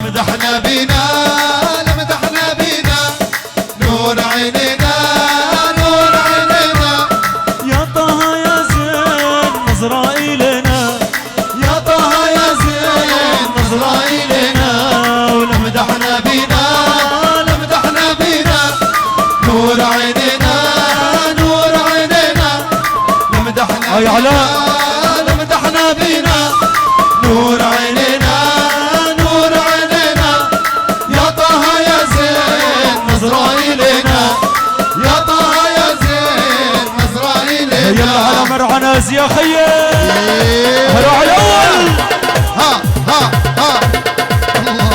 لمدحنا بينا لمدحنا بينا نور عينينا نور عينينا يا طه يا زين نظرة إلينا يا طه يا زين نظرة إلينا ولمدحنا بينا لمدحنا بينا نور عينينا نور عينينا لمدحنا يا علاء لمدحنا بينا نور عينينا نور عينينا يا طه يا زين نظرة إلينا يا طه يا زين نظرة إلينا يلا على مرعى ناس يا خيي هروح الأول ها ها ها الله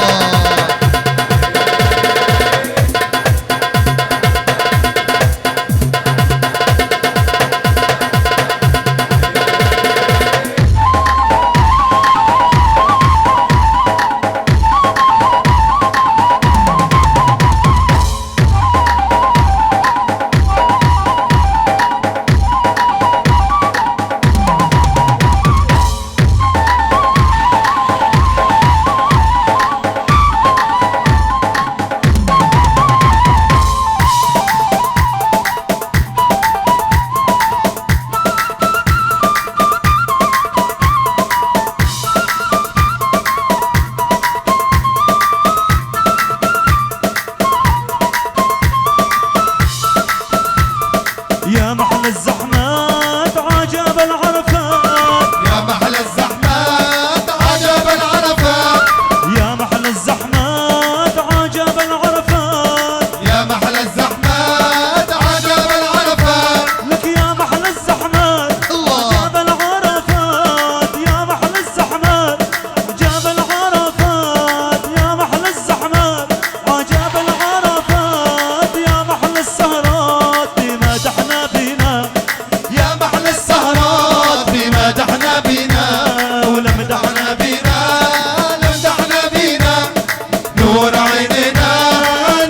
يا محل الزحمات عجب العرفات يا محل الزحمات عجب العرفات يا محل الزحمات عجب العرفات يا محل الزحمات عجب العرفات لك يا محل الزحمات الله عجب العرفات يا محل الزحمات عجب العرفات يا محل الزحمات عجب العرفات يا محل السهرات بمدحنا بينا يا محل السهرات بمدحنا بينا ولمدحنا بينا لمدحنا بينا نور عينينا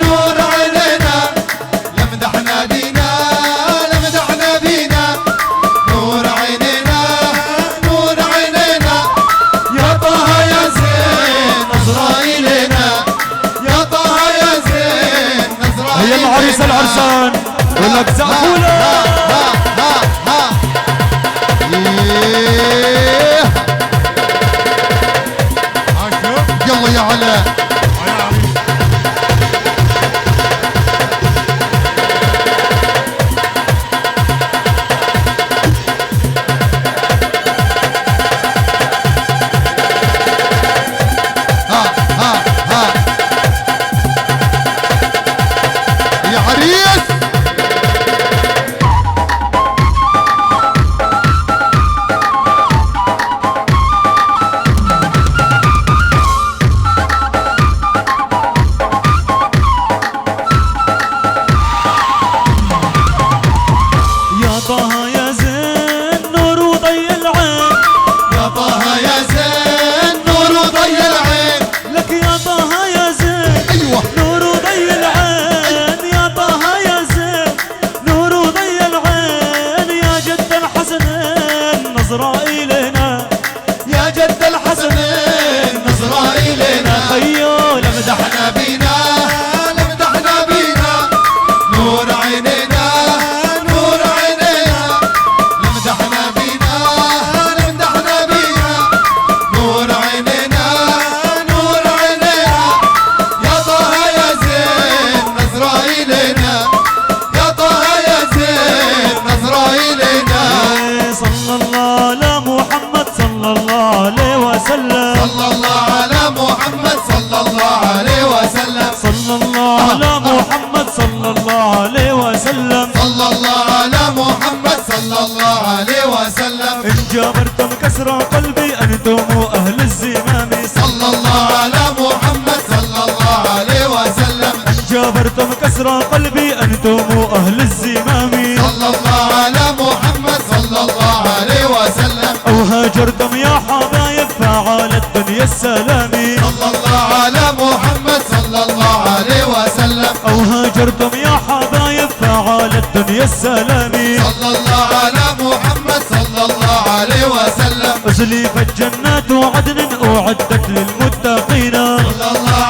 نور عينينا لمدحنا بينا لمدحنا بينا نور عينينا نور عينينا يا طه يا زين نظرة إلينا يا طه يا زين نظرة هي العريس العرسان ولك زعفولة يلا يا علاء يا عريس يا طه يا زين نور وضي العين يا طه يا زين نور وضي العين لك يا طه يا زين ايوه نور وضي العين يا طه يا زين نور وضي العين يا جد الحسنين نظرة إلينا يا جد الحسنين نظرة إلينا خيو لمدحنا بينا لمدحنا بينا نور عينينا نور عينينا لمدحنا بينا لمدحنا بينا نور عينينا نور عينينا يا طه يا زين نظرة إلينا يا طه يا زين نظرة إلينا صلى الله على محمد صلى الله عليه وسلم صلى الله على محمد صلى الله عليه وسلم صلى الله على محمد صلى الله عليه وسلم صلى الله على محمد صلى الله عليه وسلم إن جابرتم كسر قلبي أنتم أهل الزمام صلى الله على محمد صلى الله عليه وسلم إن جابرتم كسر قلبي أنتم أهل الزمام صلى الله على محمد صلى الله عليه وسلم أو هاجرتم يا حبايب فعال الدنيا السلامي صلى الله على محمد صلى الله عليه وسلم أو هاجرتم يا حبايب فعال الدنيا السلامي صلى الله على محمد صلى الله عليه وسلم أزلفت جنات عدن أعدت للمتقين صلى الله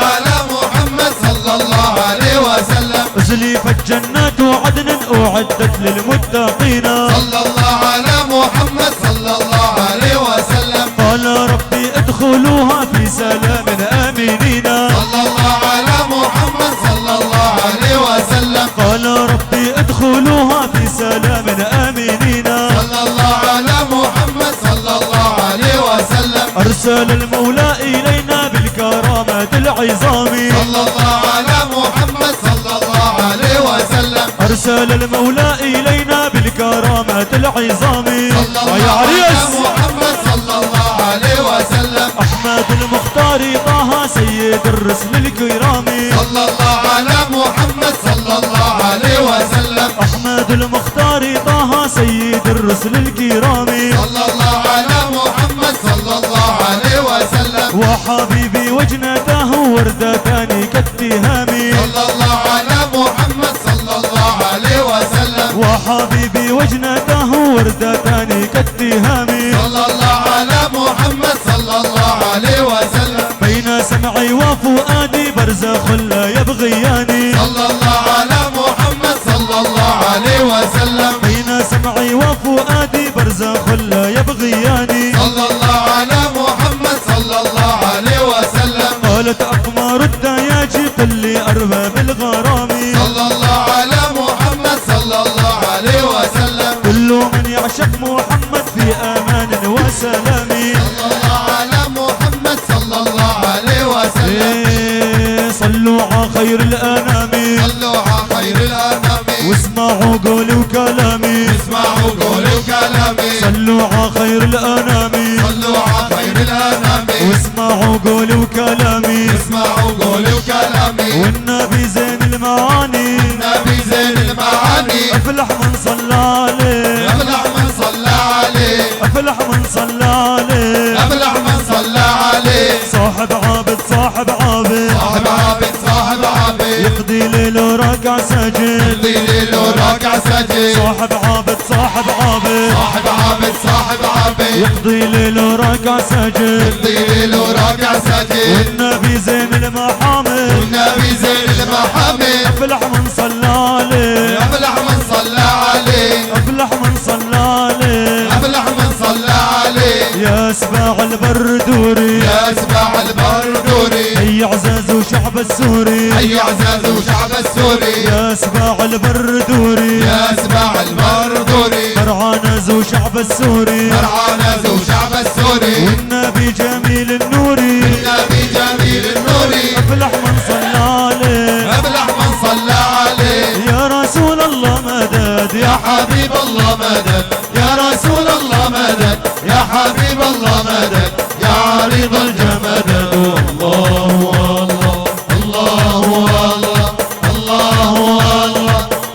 آمنين. صلى الله على محمد صلى الله عليه وسلم. قال ربي ادخلوها في سلام آمنين. صلى الله على محمد صلى الله عليه وسلم. أرسل المولى إلينا بالكرامة العظام. صلى الله على محمد صلى الله عليه وسلم. أرسل المولى إلينا بالكرامة العظام. صلى الله يا على عريس محمد صلى الله عليه وسلم. أحمد المختار طه سيد الرسل الكرام. صلى الله على محمد صلى الله عليه وسلم. أحمد المختار طه سيد الرسل الكرام. صلى الله على محمد صلى الله عليه وسلم. وحبيبي وجنته وردتان كالتهام. صلى الله على محمد صلى الله عليه وسلم. وحبيبي وجنته وردتان كالتهام. صلى الله على محمد صلى الله عليه وسلم. بين سمعي وفؤادي برزخ لا يبغيان. صلى الله على محمد صلى الله عليه وسلم. بين سمعي وفؤادي برزخ لا يبغيان. صلى الله على محمد صلى الله عليه وسلم. قالت أقمار الدياج قل لي أرباب الغرام. صلى الله على محمد صلى الله عليه وسلم. كل من يعشق محمد في أمان وسلام. صلى الله على محمد صلى الله عليه وسلم. صلوا على خير الأنام. صلوا على خير الأنام. واسمعوا قولي وكلامي. اسمعوا قولي وكلامي. صلوا على خير الأنام. صلوا على خير الأنام. واسمعوا قولي وكلامي. اسمعوا قولي وكلامي. والنبي زين المعاني. النبي زين المعاني. افلح من صلى عليه. أفلح من صلى عليه. افلح من صلى عليه. أفلح من صلى عليه. صاحب عابد صاحب عابد. صاحب عابد صاحب عابد. يقضي ليل وراكع ساجد. ليل وراكع سجد. صاحب عابد صاحب عابد. صاحب عابد صاحب عابد. يقضي ليل وراكع ساجد. ليل وراكع سجد. والنبي زين المحامد. والنبي زين المحامد. افلح من صلى عليه. أفلح من صلى عليه. افلح من صلى عليه. أفلح من صلى عليه. يا سباع البردوري. يا سباع البردوري. حي عزاز وشعب السوري. حي عزاز وشعب السوري. يا سباع البردوري. يا سباع البردوري. فرعانز وشعب السوري. فرعانز وشعب السوري. والنبي جميل النوري. النبي جميل النوري. افلح من صلى عليه. أفلح من صلى عليه. يا رسول الله مدد. يا حبيب الله مدد. يا رسول الله مدد. يا حبيب الله مدد. يا عريض الجمدد. الله الله الله الله الله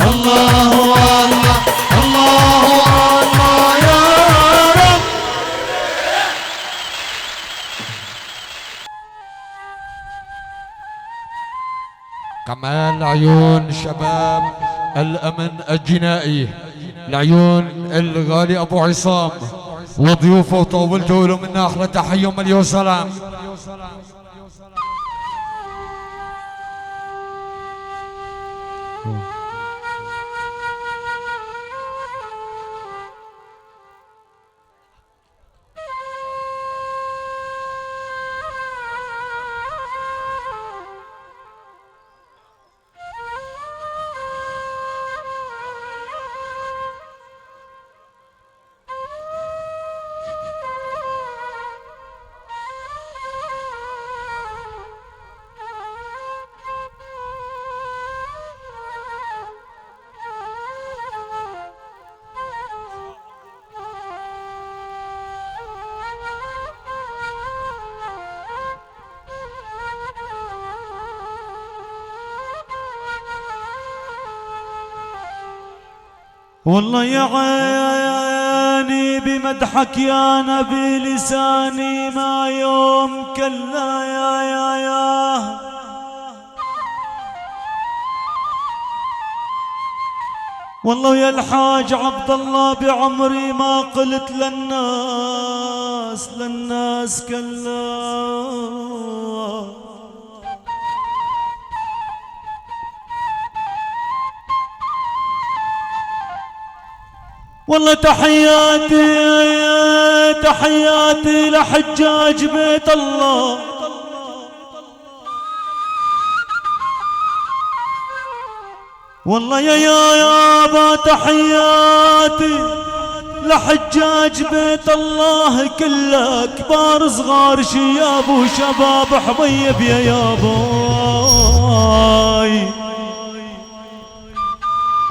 الله الله الله الله يا رب. كمان عيون شباب الأمن الجنائي، العيون الغالي أبو عصام وضيوفه وطولتوا له منا أحلى تحية مليون سلام. والله يا عيني بمدحك يا نبي لساني ما يوم كلا يا والله يا الحاج عبد الله بعمري ما قلت للناس كلا. والله تحياتي لحجاج بيت الله والله يابا تحياتي لحجاج بيت الله كله، كبار صغار شياب وشباب حبيب يا ياباي.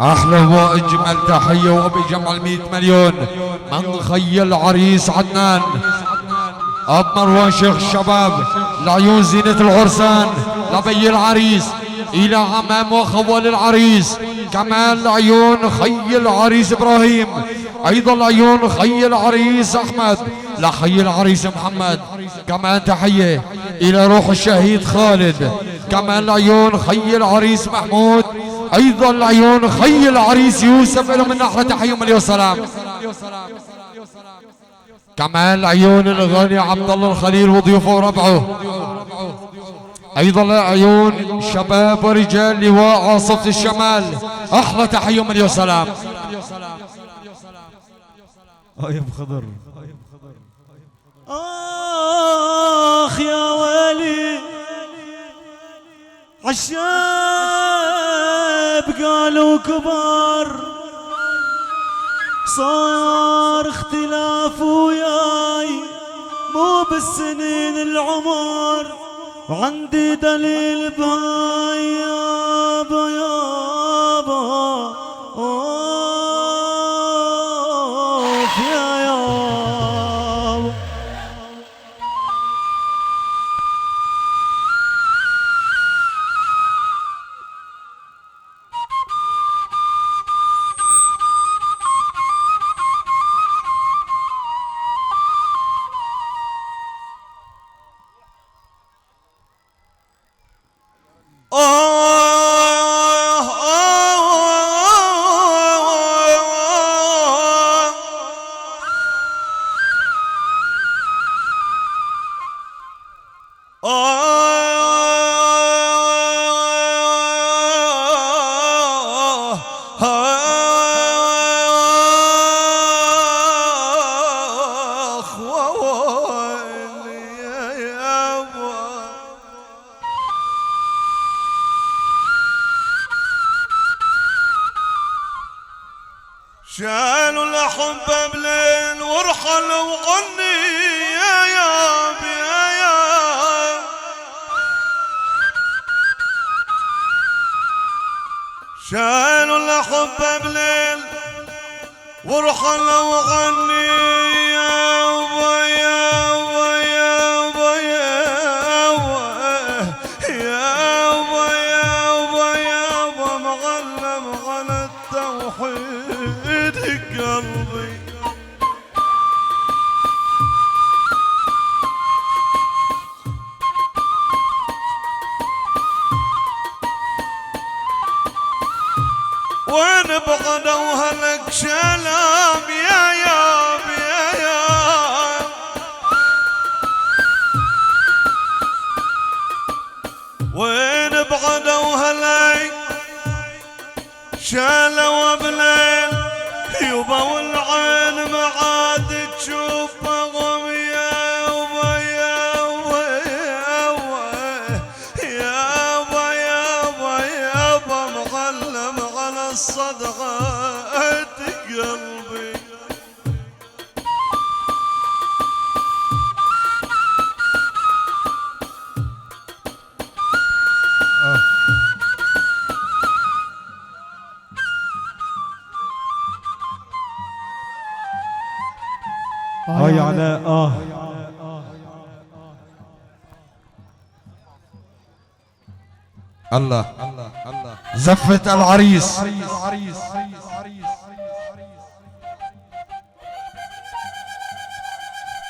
احلى واجمل تحيه وبجمع 100 مليون من خي العريس عدنان اب مروان شيخ الشباب، لعيون زينة العرسان، لبي العريس، الى عمام وخوال العريس، كمان لعيون خي العريس ابراهيم، ايضا لعيون خي العريس احمد، لخي العريس محمد، كمان تحيه الى روح الشهيد خالد، كمان لعيون خي العريس محمود، ايضا لعيون خي العريس يوسف، لهم من احلى تحيه ومليون سلام. كمان لعيون الغالي عبد الله الخليل وضيوفه وربعه، ايضا لعيون شباب ورجال لواء عاصفة الشمال، احلى تحيه ومليون سلام. يا ابو خضر اخ يا ويلي عالشاب قالوا كبار، صار اختلاف وياي مو بالسنين العمر، وعندي دليل بهاي يابا يابا اوف يا يابا. شالوا الأحبة بليل ورحلوا وغني يا ياب يا ياب، شالوا الأحبة بليل ورحلوا وغني يا يابا يابا يابا يابا يابا يابا مغلى مغلى التوحيد قلبي. وين بغدوا هلك شلام يا ياب يا ياب، وين بغدوا هلك شالوا بليل يبا والعين ما عاد تشوفهم يابا يابا يابا يابا يابا مغلى مغلى الصدقات قلبي. هاي على الله زفة العريس،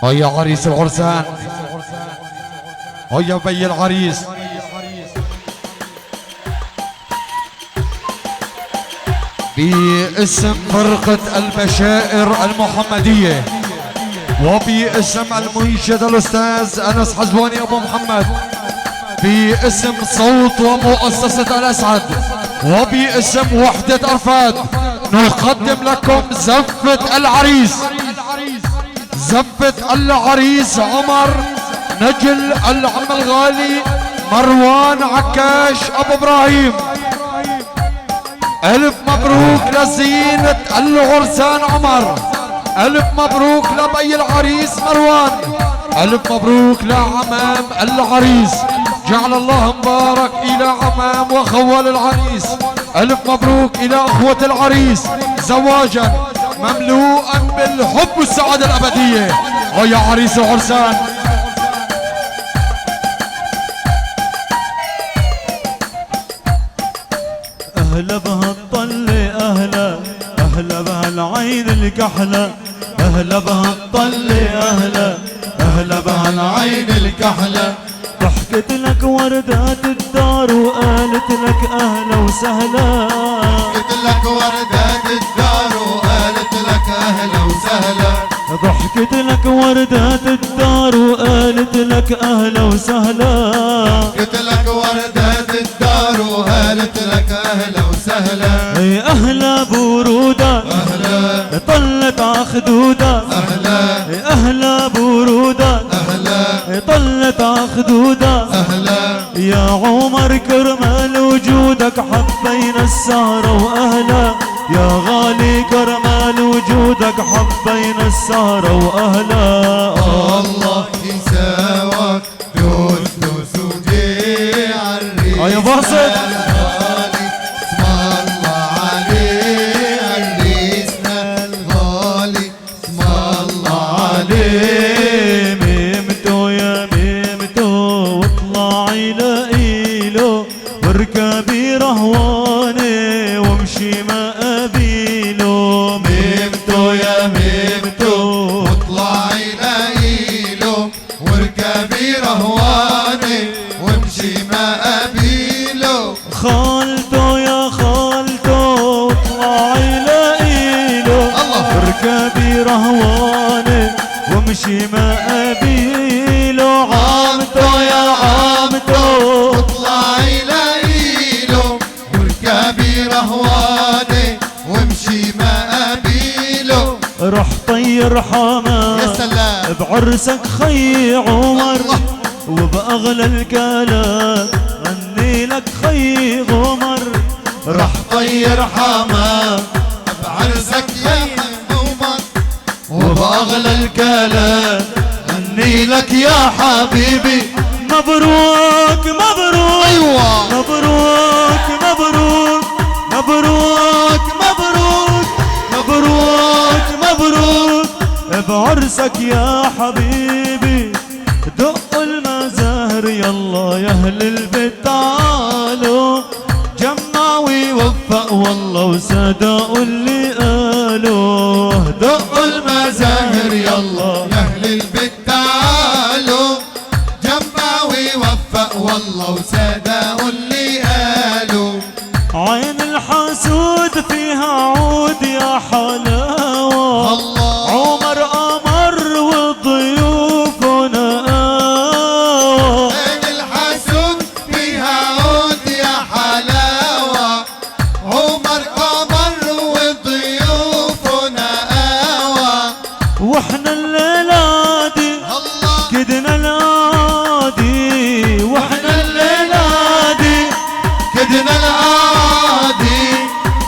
هيا عريس العرسان، هيا بي العريس، باسم فرقة البشائر المحمدية وباسم المنشد الأستاذ أنس حزواني أبو محمد، باسم صوت ومؤسسة الأسعد وباسم وحدة أرفاد، نقدم لكم زفة العريس، زفة العريس عمر نجل العم الغالي مروان عكاش أبو إبراهيم، ألف مبروك لزينة العرسان عمر، ألف مبروك لبي العريس مروان، ألف مبروك لعمام العريس، جعل الله مبارك إلى عمام وخوال العريس. ألف مبروك إلى أخوة العريس، زواجا مملوءا بالحب والسعادة الأبدية. ويا عريس العرسان أهلا بهالطلة أهلا، أهلا بهالعين الكحلة، أهلا بهالطلة أهلا، أهلا بهالعين الكحلة. ضحكت لك وردات الدار وقالت لك أهلا وسهلا. قلت لك وردات الدار وقالت لك أهلا وسهلا. ضحكت لك وردات الدار وقالت لك أهلا وسهلا. قلت لك وردات الدار وقالت لك أهلا وسهلا. اي أهلا بورودة أهلا طلت عخدودة، أهلا اي أهلا بورودة أهلا طلت عخدودة. أهلا يا عمر كرمال وجودك حبينا السهرة وأهلا، يا غالي كرمال وجودك حبينا السهرة وأهلا. الله يساوك دوس دوس وجي عالريس. يا باسط الغالي اسم الله عليه، عريسنا الغالي اسم الله عليه. ميمتو يا ميمتو واطلعي لإيلو واركبي رهواني وامشي ما قبيلو. ميمتو يا ميمتو واطلعي لإيله واركبي رهواني وامشي ما قبيله. خالته يا خالته اطلعي لإيلو واركبي رهواني وامشي ما قبيلو. عامته يا عامته واطلعي لإيله واركبي رهواني وامشي ما قبيله. رح طير حمام يا سلام بعرسك خي عمر الله. وبأغلى الكلام غني لك خي غمر. رح طير حمام بعرسك يا عمر وبأغلى الكلام غني لك يا حبيبي. مبروك مبروك أيوة مبروك مبروك مبروك مبروك مبروك مبروك بعرسك يا حبيبي. دقوا المزاهر يلا يا اهل البيت تعالوا، جمع ويوفق والله وصدقوا اللي قالوا. دقوا المزاهر يلا يا أهل البيت تعالوا، جمع ويوفق والله وصدقوا اللي قالوا. عين الحسود فيها عود يا حلاوة، الله عمر قمر والضيوف نقاوة. عين الحسود فيها عود يا حلاوة، عمر قمر والضيوف نقاوة. واحنا الليلة دي الله كدنا العادي، واحنا الليلة دي كدنا العادي.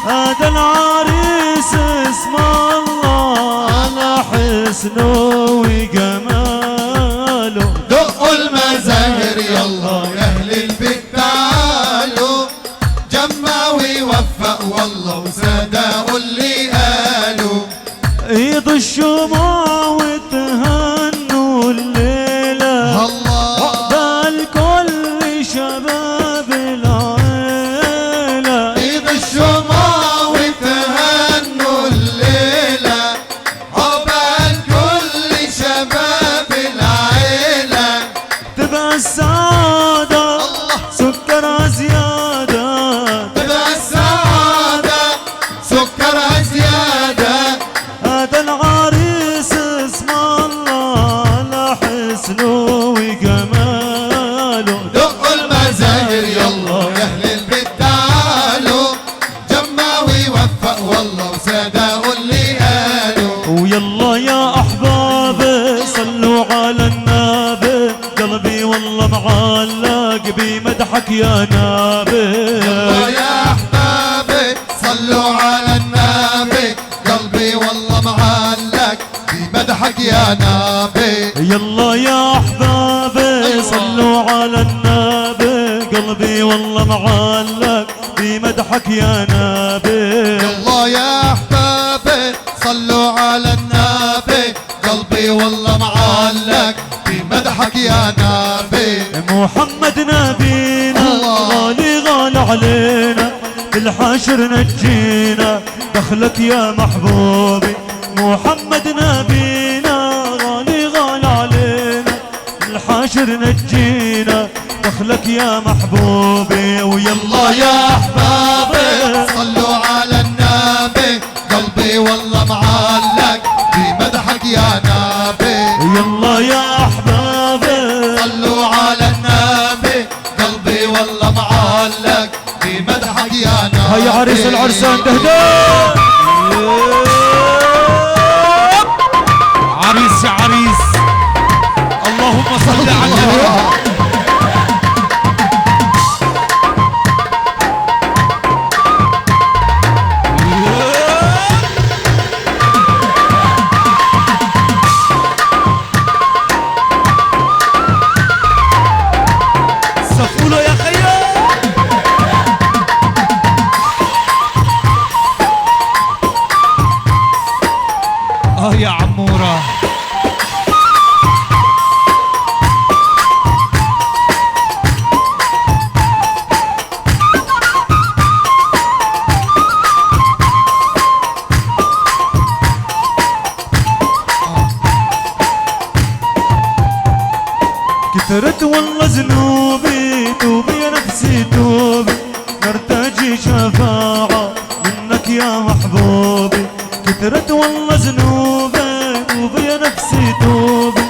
هذا العريس اسم الله على حسنه وجماله. دقوا المزاهر يلا يا أهل البيت تعالوا، جمع ويوفق والله وصدقوا اللي قالوا. ايد الشموع وتهنوا الليلة الله عقبال كل شباب العيلة. ايد الشموع وتهنوا الليلة عقبال كل شباب العيلة. تبقى السعادة سكرها زيادة، تبقى السعادة سكرها زيادة. هذا العريس اسم الله على حسنه وجماله. دقوا المزاهر يلا يا أهل البيت تعالوا، جمع ويوفق والله وصدقوا اللي قالوا. ويلا يا أحبابي صلوا على النبي، قلبي والله معلق بمدحك يا نبي. يلا يا أحبابي صلوا على النبي قلبي والله معلق بمدحك يا نبي. يلا يا احبابي صلوا على النبي قلبي والله معلق بمدحك يا نبي. يلا يا احبابي صلوا على النبي قلبي والله معلق بمدحك يا نبي. محمد نبينا غالي غالي علينا بالحشر نجينا دخلك يا محبوبي. محمد نبينا غالي غالي علينا بالحشر نجينا دخلك يا محبوبي. ويلا يا احبابي صلوا على النبي قلبي والله معلق بمدحك يا نبي. يلا يا احبابي صلوا على النبي قلبي والله معلق بمدحك يا نبي. هيا عريس العرسان تهدى عريس يا عريس اللهم صل على النبي. صفوله يا خيال. يا عمورة كثرت والله ذنوبي توبي يا نفسي توبي نرتجي شفاعة منك يا محبوبي. كثرت والله ذنوبي توبي يا نفسي توبي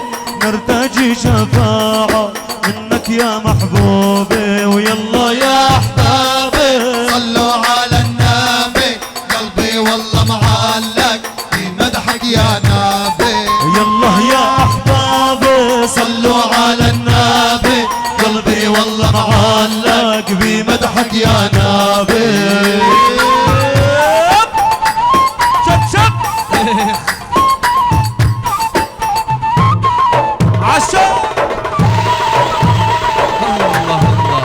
نرتجي شفاعة منك يا محبوبي. ويلا يا احبابي صلوا على النبي قلبي والله معلق بمدحك يا نبي. يلا يا احبابي صلوا على النبي قلبي والله معلق بمدحك يا نبي. شب شب عشا الله الله.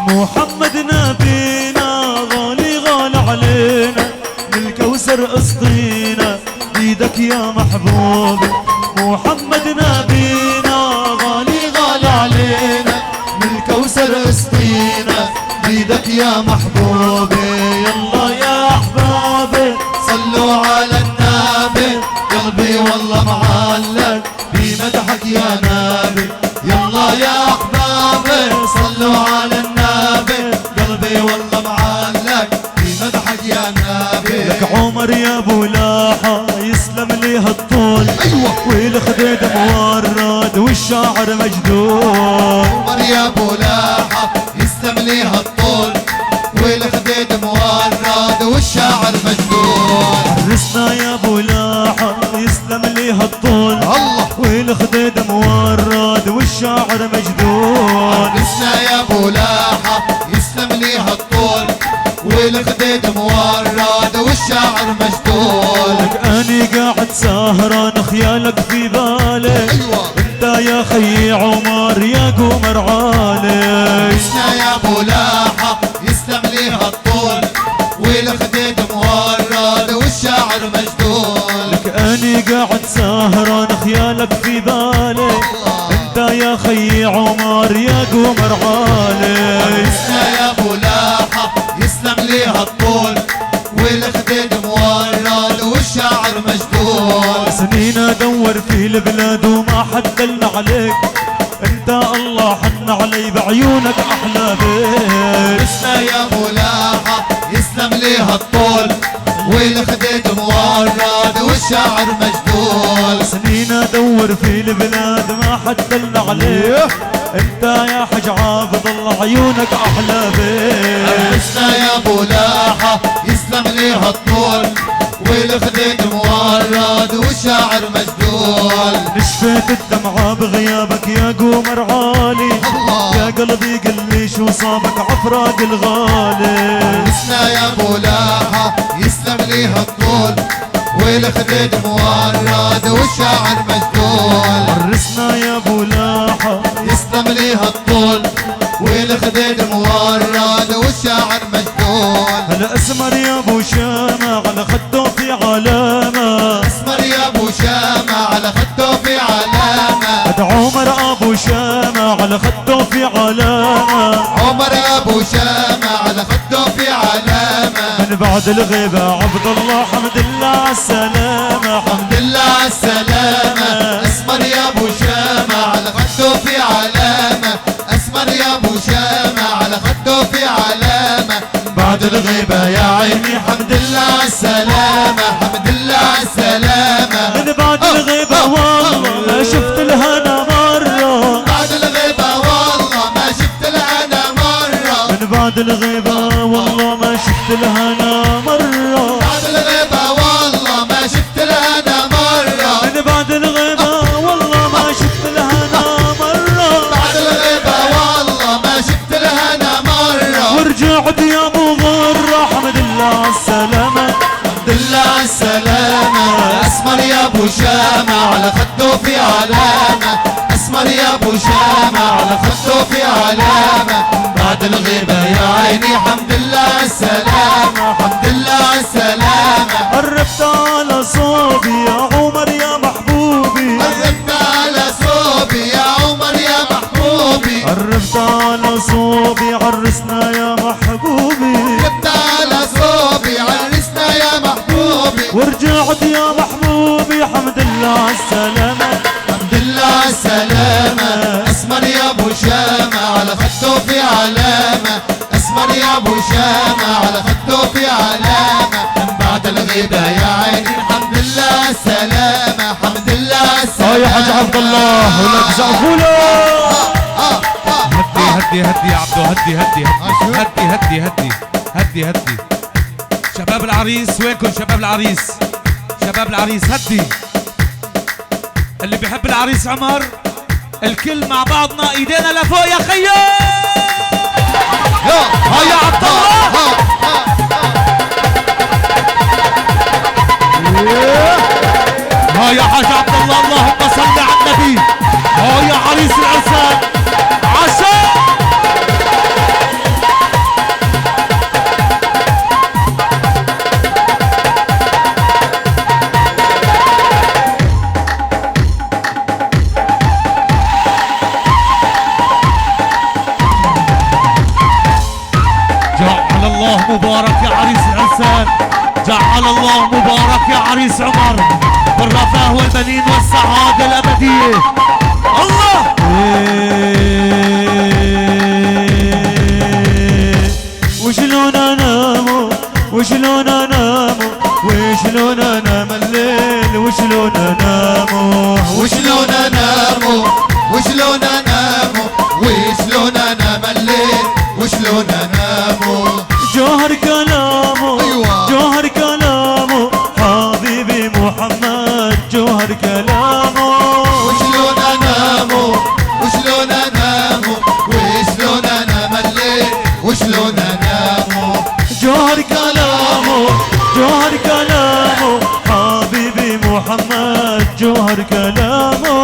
محمد نبينا غالي غالي علينا من الكوثر اسقينا بيدك يا محبوبي. محمد نبينا غالي غالي علينا من الكوثر اسقينا بيدك يا محبوبي. يلا يا احبابي صلوا على النبي قلبي والله معلق بمدحك يا نبي. يلا يا احبابي صلوا على النبي قلبي والله معلق بمدحك يا نبي. لك عمر يا ابو لاحة يسلم لي هالطول. ايوه والخديد مورد والشاعر مجدود. عمر يا ابو لاحة يسلم لي هالطول والخديد مورد والشاعر مجدود. عرسنا يا ابو لاحة يسلم لي هالطول الله والخديد مورد والشاعر مجدود. عرسنا يا ابو لاحة يسلم لي هالطول والخديد مورد والشاعر مجدود. لك اني قاعد سهران خيالك في بالي. ايوه انت يا خي عمر يا قمر عالي. عرسنا يا ابو لاحة يسلم لي هالطول والخديد مورد والشاعر مجدود. لك اني قاعد سهران خيالك في بالي. انت يا خي عمر يا قمر عالي. عرسنا يا ابو لاحة يسلم لي هالطول والخديد مورد والشاعر مجدود. سنين ادور في البلاد وما حد دل عليك. انت الله حن علي بعيونك احلى بيت. عرسنا يا ابو لاحة يسلم لي هالطول والخديد مورد والشاعر مجدود. دور في البلاد ما حد دلنا عليه، انت يا حج عابد الله عيونك احلى بيه. عرسنا يا ابو لاحة يسلم لي هالطول، والخدود مورد والشاعر مجدول. نشفت الدمعة بغيابك يا قمر عالي، الله. يا قلبي قل لي شو صابك عفراق الغالي. عرسنا يا ابو لاحة يسلم لي هالطول، والخدود مورد والشاعر مجدول. عرسنا يا ابو لاحة يسلم لي هالطول، والخدود مورد والشاعر مجدول. هلا اسمر يا ابو شامة على خده في علامة، اسمر يا ابو شامة على خده في علامة. هد عمر ابو شامة على خده في علامة، عمر ابو شامة على خده في علامة. من بعد الغيبة عبد الله حمد الله عالسلامة. حمد لله عالسلامة. اسمر يا ابو شامة على خده في علامة. اسمر يا ابو شامة على خده في علامة. بعد الغيبة يا عيني حمد لله عالسلامة. حمد لله عالسلامة. من بعد الغيبة والله ما شفت الهنا مرة، بعد الغيبة والله ما شفت الهنا مرة. من بعد الغيبة والله ما شفت الهنا مرة، بعد الغيبة والله ما شفت الهنا مرة. من بعد الغيبة والله ما شفت الهنا مرة. بعد الغيبة والله ما شفت الهنا مرة. ورجعت يا ابو غرة حمد الله عالسلامة. حمد لله عالسلامة. اسمر يا ابو شامة على خده في علامة. اسمر يا ابو شامة على خده في علامة. بعد الغيبة يا عيني حمد لله عالسلامة. حمد لله عالسلامة. قربت على صوبي يا عمر يا محبوبي، قربت على صوبي يا عمر يا محبوبي. قربت على صوبي عرسنا يا محبوبي، قربت على صوبي عرسنا يا محبوبي. ورجعت يا محبوبي حمد الله عالسلامة. حمد لله عالسلامة. اسمر يا ابو شامة على خده في علامة. اسمر يا ابو شامة على خده في علامة. من بعد الغيبة يا عيني الحمد لله عالسلامة. حمد لله عالسلامة. يا حاج عبد الله ولك زعفولة. هدي هدي يا عبدو، هدي هدي هدي هدي هدي هدي هدي. شباب العريس وينكم شباب العريس؟ شباب العريس هدي. اللي بيحب العريس عمر الكل مع بعضنا ايدينا لفوق يا خيو. هيا يا عبد الله. ها يا حاج عبد الله اللهم صل على النبي. ها يا عريس العرسان عسى. جعل الله مبارك يا عريس العرسان، جعل الله مبارك يا عريس عمر بالرفاه والبنين والسعادة الأبدية. الله. وشلون اناموا وشلون اناموا وشلون انام الليل وشلون اناموا وشلون اناموا وشلون اناموا وشلون انام الليل وشلون اناموا. جوهر كلامه أيوة. جوهر كلامه حبيبي محمد جوهر كلامه. وشلون اناموا وشلون اناموا وشلون انام الليل وشلون اناموا. جوهر كلامه جوهر كلامه حبيبي محمد جوهر كلامه.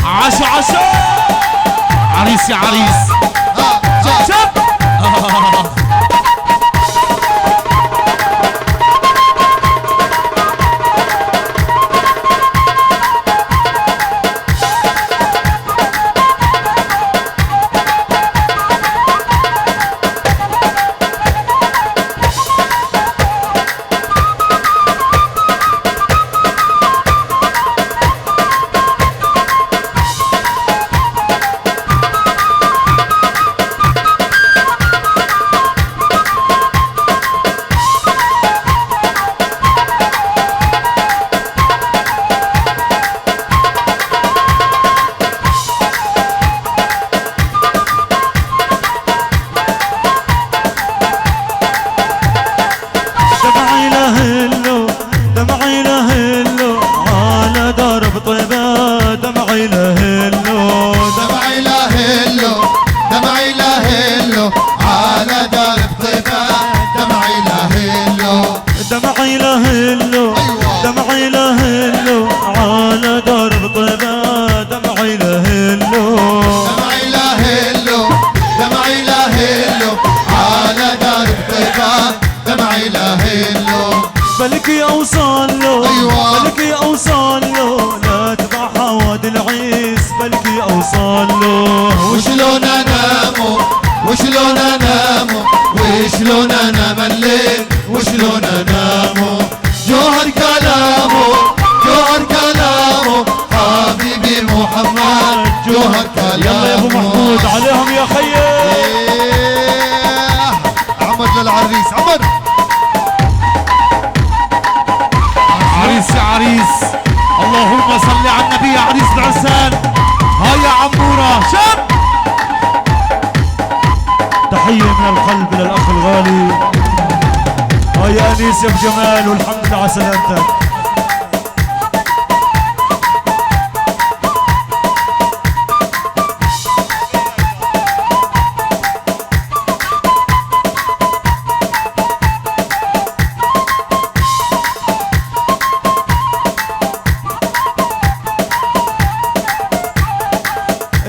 عشا عشا عريس يا عريس. شب شب. دمعي لهلو أيوة. دمعي لهلو على درب طيبة دمعي لهلو دمعي لهلو دمعي لهلو على درب طيبة دمعي لهلو بلكي اوصل له أيوة. بلكي اوصل له لا تبع وادي العيس بلكي اوصل له وشلون انامو وشلون انامو وشلون انام الليل وشلون انامو جوهر كلامه جوهر كلامه حبيبي محمد جوهر كلامه يلا يا ابو محمود عليهم يا خيي عمد للعريس عمد عريس يا عريس اللهم صل على النبي يا عريس العرسان هاي يا عمورة شاب تحية من القلب للأخ الغالي هاي يا أنيس يا أبو جمال والحمد لله على سلامتك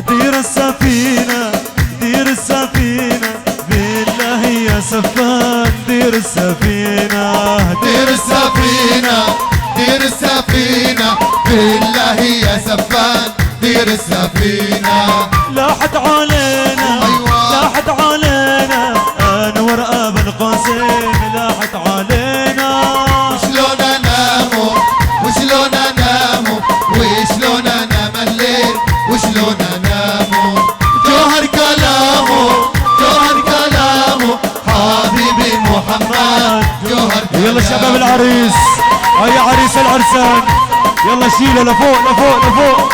دير السفينة دير السفينة بالله يا سفان دير السفينة دير السفينة دير السفينة بالله يا سفان دير السفينة لاحت علينا أيوة. لاحت علينا أنور أبا القاسم لاحت علينا وشلون انامو وشلون انامو وشلون انام الليل وشلون انامو جوهر كلامه جوهر كلامه حبيبي محمد جوهر كلامه يلا شباب العريس هيا عريس العرسان يلا شيله لفوق لفوق لفوق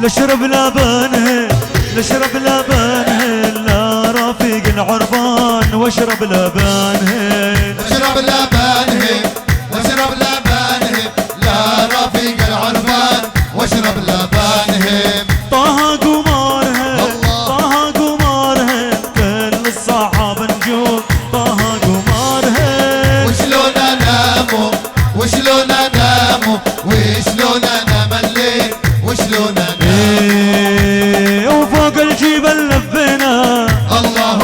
لشرب لبنه لشرب لبنه لا رفيق العربان واشرب لبنه واشرب لبانه واشرب لبانه لا رفيق العربان واشرب لبانه طه قمارها الله. طه قمارها كل الصحاب نجوم طه قمارها وشلون انامو وشلون انامو وشلون انام الليل وشلون انام وفوق الجبل لفينا الله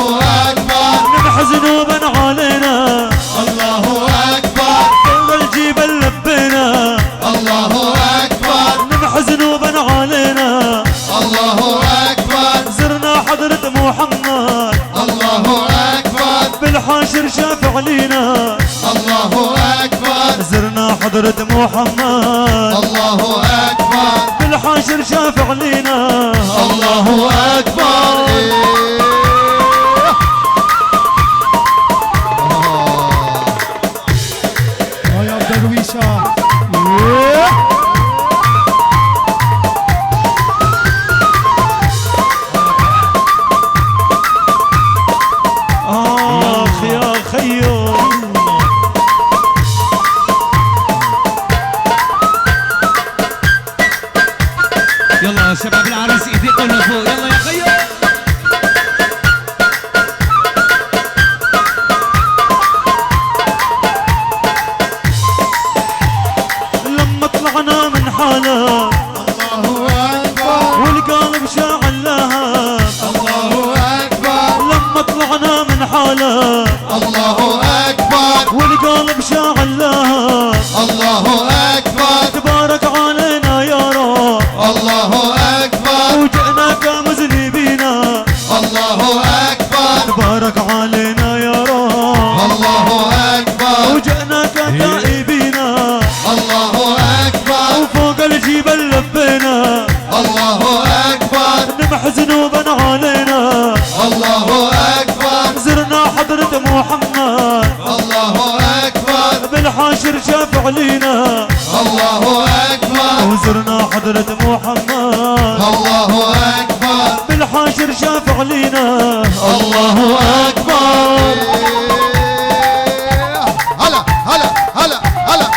اكبر نبح ذنوبا علينا الله اكبر فوق الجبل لفينا الله اكبر نبح ذنوبا علينا الله اكبر زرنا حضرة محمد الله اكبر بالحاشر شافع لينا الله اكبر زرنا حضرة محمد الله اكبر بالحاشر شافع لينا الله اكبر يا درويشة آخ يا خيو يلا شباب العريس ايديكم لفوق يلا يا خيو. لما طلعنا من حالة الله أكبر والقلب شاعل لها، الله أكبر لما طلعنا من حالة الله أكبر والقلب شاعل لها، الله أكبر تبارك علينا يا رب الله أكبر وجئناك مذنبينا، الله أكبر تبارك علينا يا رب الله أكبر وجئناك تائبينا، الله أكبر وفوق الجبل لبينا الله أكبر نمح ذنوبا علينا، الله أكبر زرنا حضرة محمد الله أكبر بالحاشر شافع لينا، الله أكبر وزرنا حضرة محمد الله أكبر بالحاشر شافع لينا، الله أكبر هلا هلا هلا هلا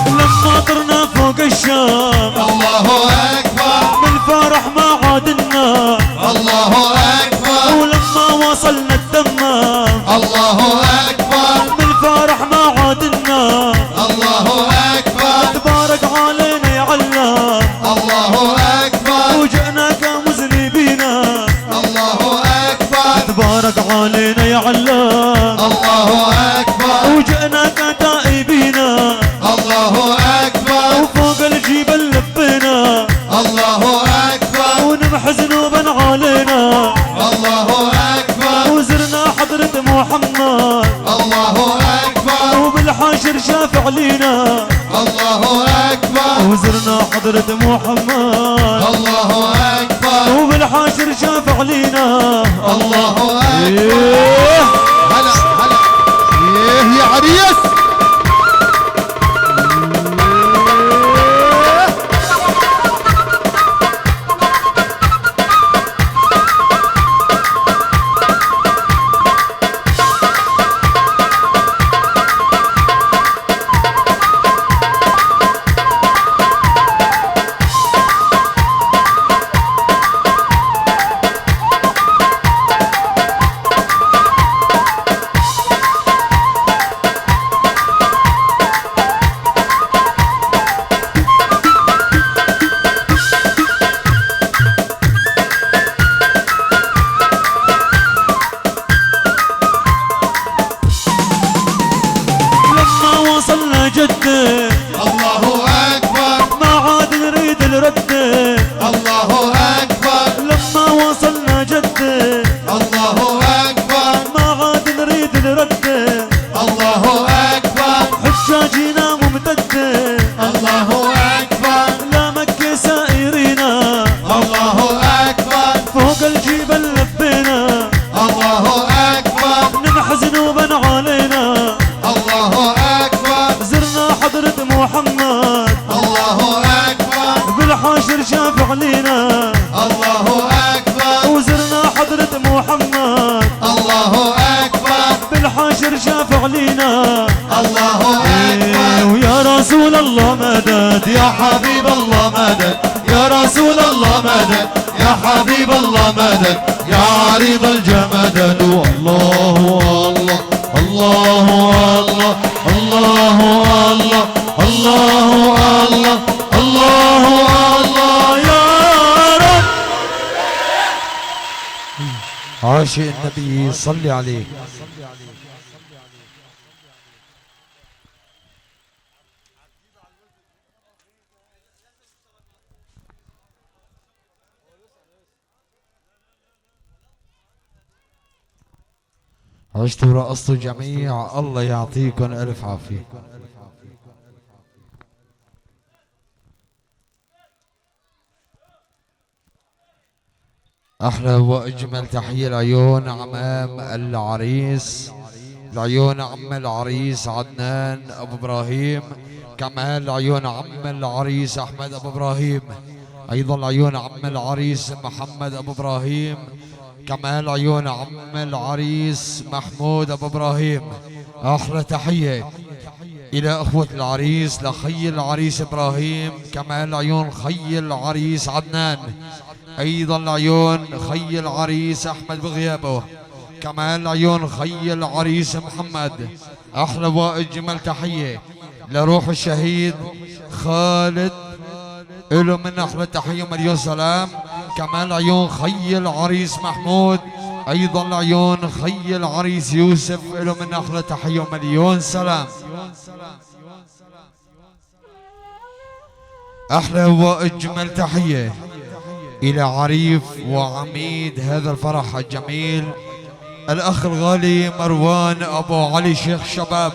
لما طرنا فوق الشام الله أكبر من فرح ما عادنا، الله أكبر ولما وصلنا الدمام الله أكبر من فرح ما عادنا، الله أكبر تبارك علينا يا علام الله أكبر وجئناك مذنبينا، الله أكبر تبارك علينا يا علام الله أكبر وجئناك تائبينا، الله أكبر وفوق الجبل لبينا الله أكبر ونمح ذنوبا علينا، الله أكبر وزرنا حضرة محمد الله أكبر وبالحاشر شافع لينا، الله أكبر وزرنا حضرة محمد الله أكبر وبالحاشر شافع لينا، الله أكبر إيه. هلا هلا إيه يا عريس لما وصلنا جدة الله أكبر ما عاد نريد الردة، الله أكبر لما وصلنا جدة الله أكبر ما عاد نريد الردة، الله أكبر حجاجنا ممتدة الله أكبر لا مكة سائرينا، الله أكبر فوق الجبل لبينا الله أكبر نمح ذنوبا علينا، الله أكبر زرنا حضرة محمد الله أكبر بالحاشر شافع لينا، الله أكبر وزرنا حضرة محمد الله أكبر بالحاشر شافع لينا، الله إيه أكبر ويا رسول الله مدد يا حبيب الله مدد يا رسول الله مدد يا حبيب الله مدد يا عريض الجمدد والله الله الله الله الله الله الله الله الله يا رب عاشق النبي صلي عليه. عشتوا ورقصتوا جميع، الله يعطيكم ألف عافية. أحلى وأجمل تحية لعيون عمام العريس، لعيون عم العريس عدنان أبو إبراهيم، كمان لعيون عم العريس أحمد أبو إبراهيم، أيضا لعيون عم العريس محمد أبو إبراهيم، كمان لعيون عم العريس محمود أبو إبراهيم. أحلى تحية إلى أخوة العريس لخي العريس إبراهيم، كمان لعيون خي العريس عدنان، أيضا لعيون خي العريس أحمد بغيابه، كمان لعيون خي العريس محمد. أحلى وأجمل تحية لروح الشهيد خالد، إله من أحلى تحية مليون سلام، كمان لعيون خي العريس محمود، أيضا لعيون خي العريس يوسف، إله من أحلى تحية مليون سلام. أحلى وأجمل تحية إلى عريف وعميد هذا الفرح الجميل الأخ الغالي مروان أبو علي شيخ شباب.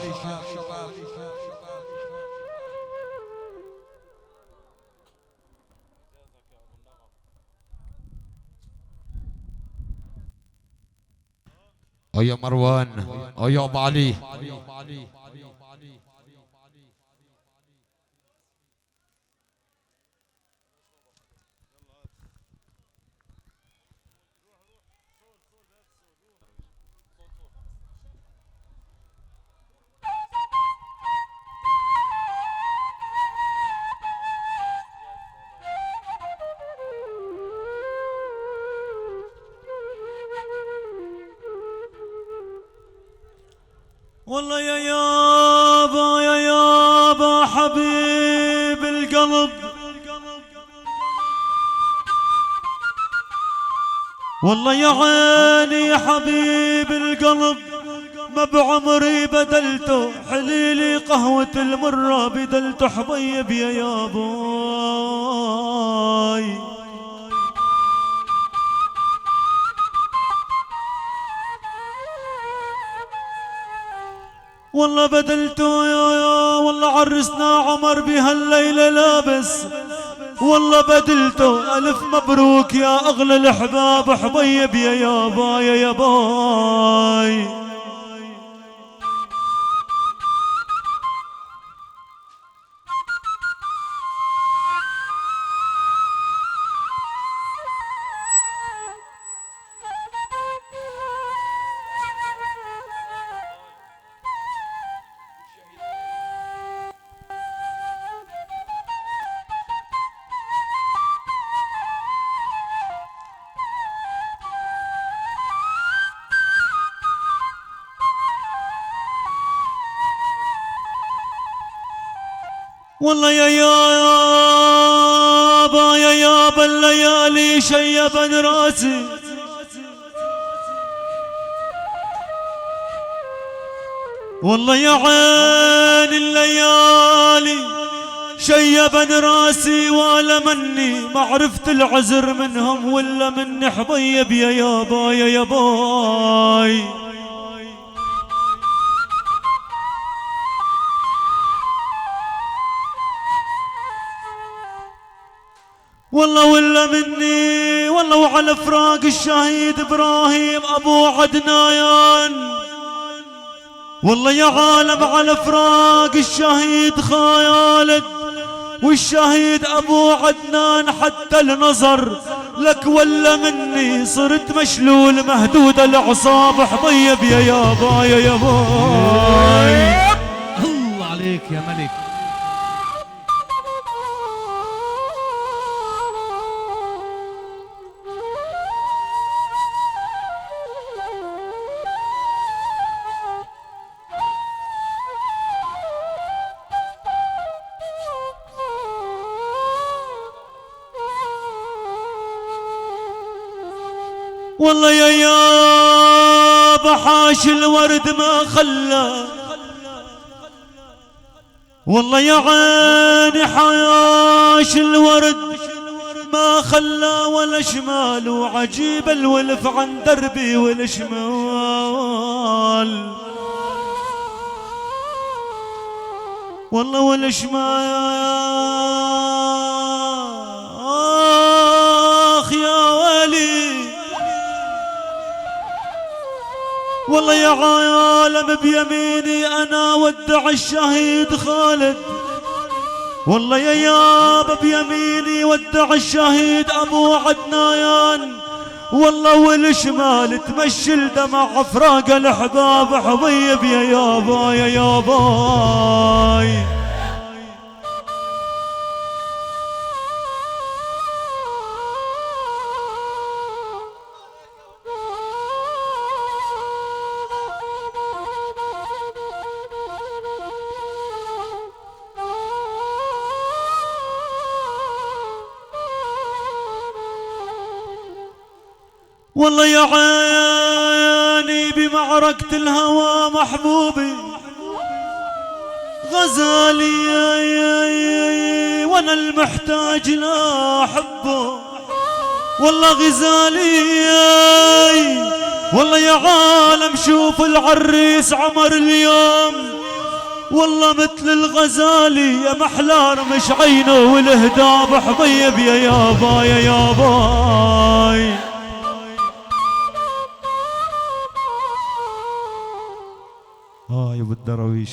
يا مروان يا أبو علي. والله يا يابا يا يابا حبيب القلب، والله يا عيني يا حبيب القلب، ما بعمري بدلته حليلي قهوة المرة، بدلته حبيب يا ياباي. والله بدلته يا والله عرسنا عمر بهالليلة لابس، والله بدلته ألف مبروك يا أغلى الأحباب حبيب يا يابا يا ياباي. والله يا يابا يا يابا الليالي شيبن راسي، والله يا عين الليالي شيبن راسي، ولا مني ما عرفت العذر منهم ولا مني حبيب يا يابا يا ياباي. والله ولا مني والله وعلى فراق الشهيد ابراهيم ابو عدنان، والله يا عالم على فراق الشهيد خالد والشهيد ابو عدنان، حتى النظر لك ولا مني صرت مشلول مهدود الاعصاب حبيب يا يابا يا ياباي. الله عليك يا ملك. والله يا يابا حاش الورد ما خلى، والله يا عيني حاش الورد ما خلى ولا شمال، وعجيب الولف عن دربي والشمال، والله والشمال. آخ يا ولي والله يا عالم بيميني انا ودع الشهيد خالد، والله يا يابا بيميني ودع الشهيد ابو عدنان، والله والشمال تمشي الدمع فراق الاحباب حبيب يا يابا يا ياباي. والله يا عيني بمعركة الهوى محبوبي غزالي وانا المحتاج لا احبه، والله غزالي والله يا عالم شوف العريس عمر اليوم، والله مثل الغزالي يا محلى رمش عينه والهداب حبيب يا يابا يا ياباي. يا ابو الدراويش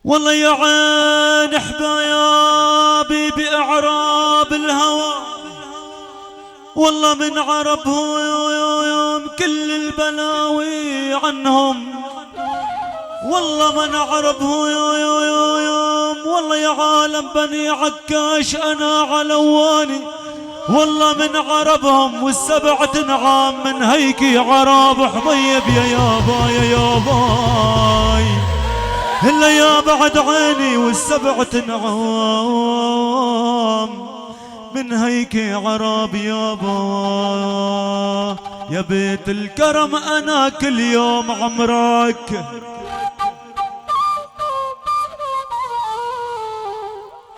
والله يا عين حبايبي بإعراب الهوى، والله من عربه يوم كل البلاوي عنهم، والله من عربه يوم والله يا عالم بني عكاش أنا علواني، والله من عربهم والسبعة نعام من هيكي عرب حبيب يا يابا يا ياباي. إلا يا بعد عيني والسبعة نعام من هيك عرب يابا، يا بيت الكرم أنا كل يوم عمرك،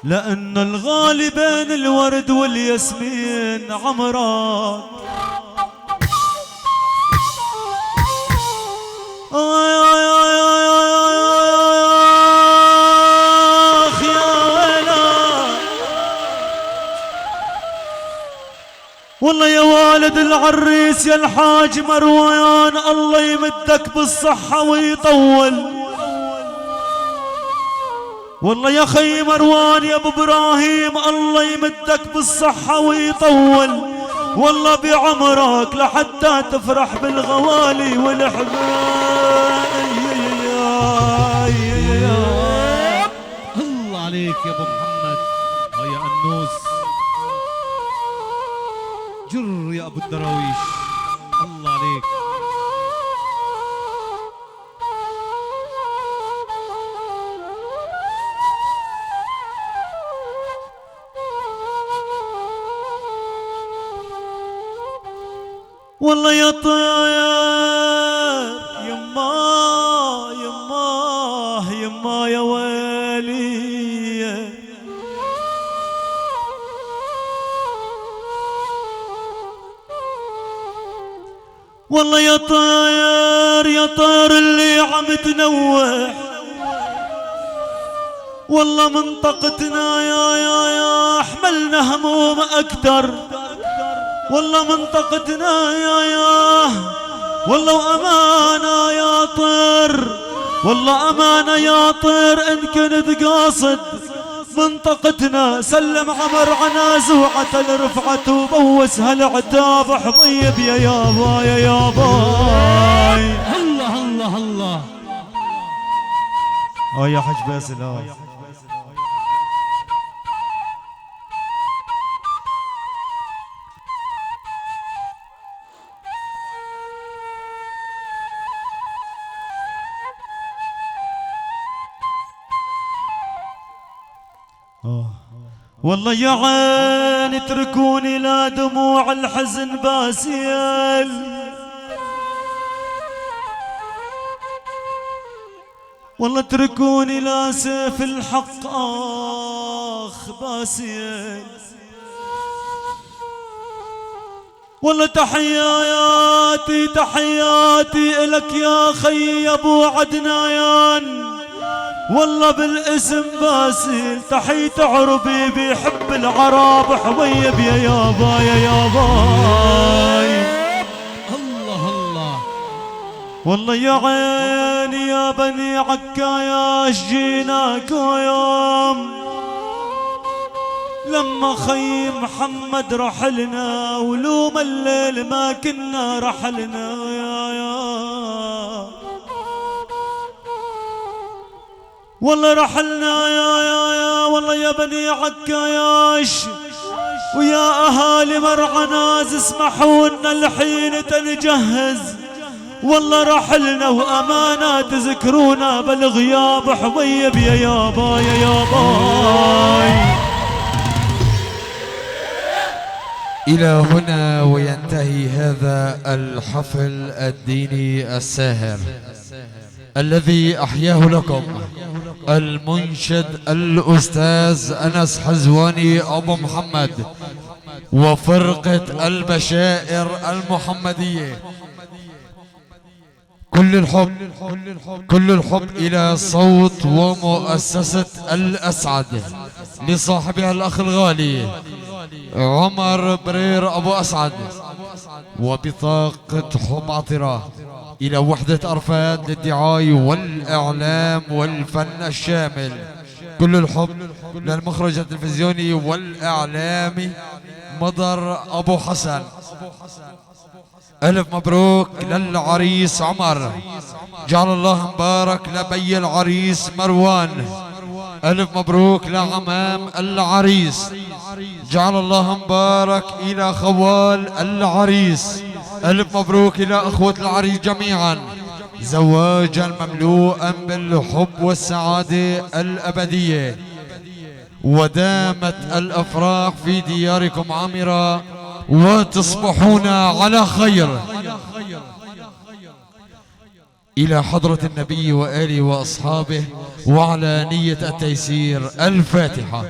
لأن الغالي بين الورد والياسمين عمرك. والله يا والد العريس يا الحاج مروان الله يمدك بالصحة ويطول، والله يا خي مروان يا ابو ابراهيم الله يمدك بالصحة ويطول، والله بعمرك لحتى تفرح بالغوالي والحبايب. الله عليك يا ابو محمد يا انوس، جر يا ابو الدراويش الله عليك. والله يا طير يما يما يما يا ويلي، والله يا طير اللي عم تنوح، والله منطقتنا يا حملنا هموم اكتر، والله منطقتنا يا والله وامانه يا طير، والله امانه يا طير ان كنت قاصد منطقتنا سلم عمر عناز وعتل رفعته وبوس هالعتاب حبيب يا يابا يا ياباي. الله الله الله يا حج باسل والله يا عين اتركوني لا دموع الحزن باسيل، والله اتركوني لا سيف الحق آخ باسيل. والله تحياتي تحياتي إلك يا خي أبو عدنان، والله بالاسم باسل تحية عربي بيحب العرب حبيب يا يابا يا ياباي. الله الله والله يا عيني يا بني عكاياش جيناكو يوم لما خي محمد رحلنا، ولوم الليل ما كنا رحلنا يا والله رحلنا يا والله يا بني عكاياش ويا اهالي مرعناز اسمحوا لنا الحين تنجهز. والله رحلنا وامانه تذكرونا بالغياب حبيب يا يابا يا ياباي. إلى هنا وينتهي هذا الحفل الديني الساهر الذي أحياه لكم المنشد الأستاذ أنس حزواني أبو محمد وفرقة البشائر المحمدية. كل الحب إلى صوت ومؤسسة الأسعد لصاحبها الأخ الغالي عمر برير أبو أسعد، وبطاقة حب عطرة إلى وحدة أرفاد للدعاية والإعلام والفن الشامل. كل الحب للمخرج التلفزيوني والإعلامي مضر أبو حسن. ألف مبروك للعريس عمر، جعل الله مبارك لبي العريس مروان. ألف مبروك لعمام العريس، جعل الله مبارك إلى خوال العريس. ألف مبروك إلى أخوة العريس جميعا، زواجا مملوءا بالحب والسعادة الأبدية، ودامت الأفراح في دياركم عامرة وتصبحون على خير. إلى حضرة النبي وآله وأصحابه وعلى نية التيسير. الفاتحة.